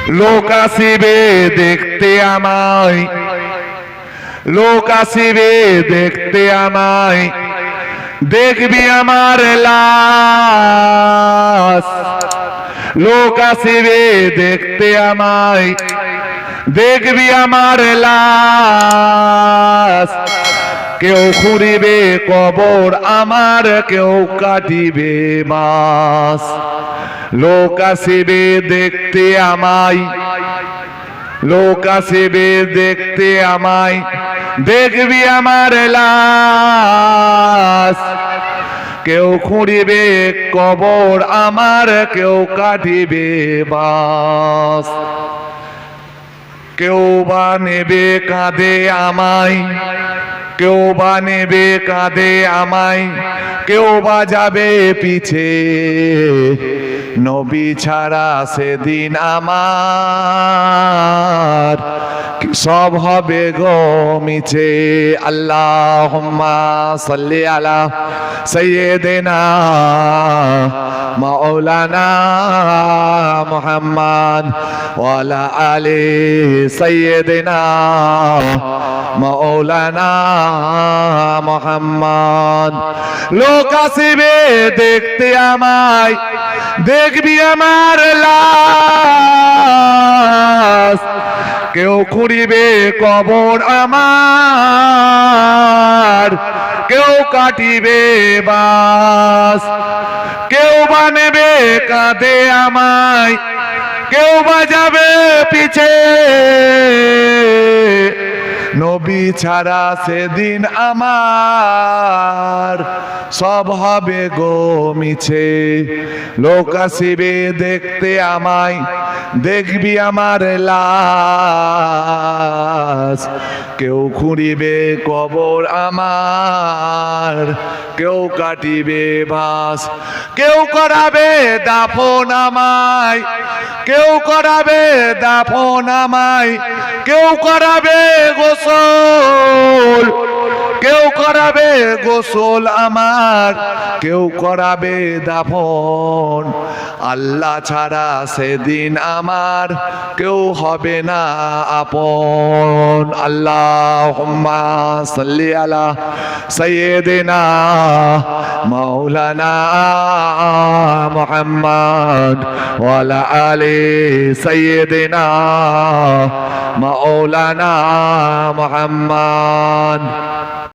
লোক আসিবে দেখতে আমায়, লোক আসিবে দেখতে আমায়, দেখবি আমার লাশ। লোক আসিবে দেখতে আমায়, দেখবি আমার লাশ। কেউ খুঁড়িবে কবর আমার, কেউ কাটিবে বাঁশ। লোক আসিবে দেখতে আমায়, লোক আসিবে দেখতে আমায়, দেখবি আমার লাশ। কেউ খুঁড়িবে কবর আমার, কেউ কাটিবে বাঁশ। কেউ বা নেবে কাঁধে আমায়, কেউ বা নেবে কাঁধে আমায়, কেউ বা যাবে পিছে। নবী ছাড়া সেদিন আমার সব হবে গো মিছে। আল্লাহুম্মা সাল্লি আলা সাইয়্যিদিনা মাওলানা মুহাম্মদ ওয়া আলা আলি সাইয়্যিদিনা মাওলানা মুহাম্মদ। লোক আসিবে দেখতে আমায়, দেখবি আমার লাশ। কেউ খুঁড়িবে কবর আমার, কেউ কাটিবে বাঁশ। কেউ বা নেবে কাঁধে আমায়, কেউ বা যাবে পিছে। নবী ছাড়া সেদিন আমার সব হবে গো মিছে। লোক আসিবে দেখতে আমায়, দেখবি আমার লাশ। কেউ খুঁড়িবে কবর আমার, কেউ কাটিবে বাঁশ। কেউ করাবে দাফন আমায়, কেউ করাবে দাফন আমায়, কেউ করাবে গোসল। কেউ করাবে গোসল আমার, কেউ করাবে দাফন। আল্লাহ ছাড়া সেদিন আমার কেউ হবে না আপন। আল্লাহুম্মা সাল্লি আলা সাইয়্যিদিনা মাওলানা মুহাম্মদ ওয়া আলা আলি সাইয়্যিদিনা মাওলানা মুহাম্মদ।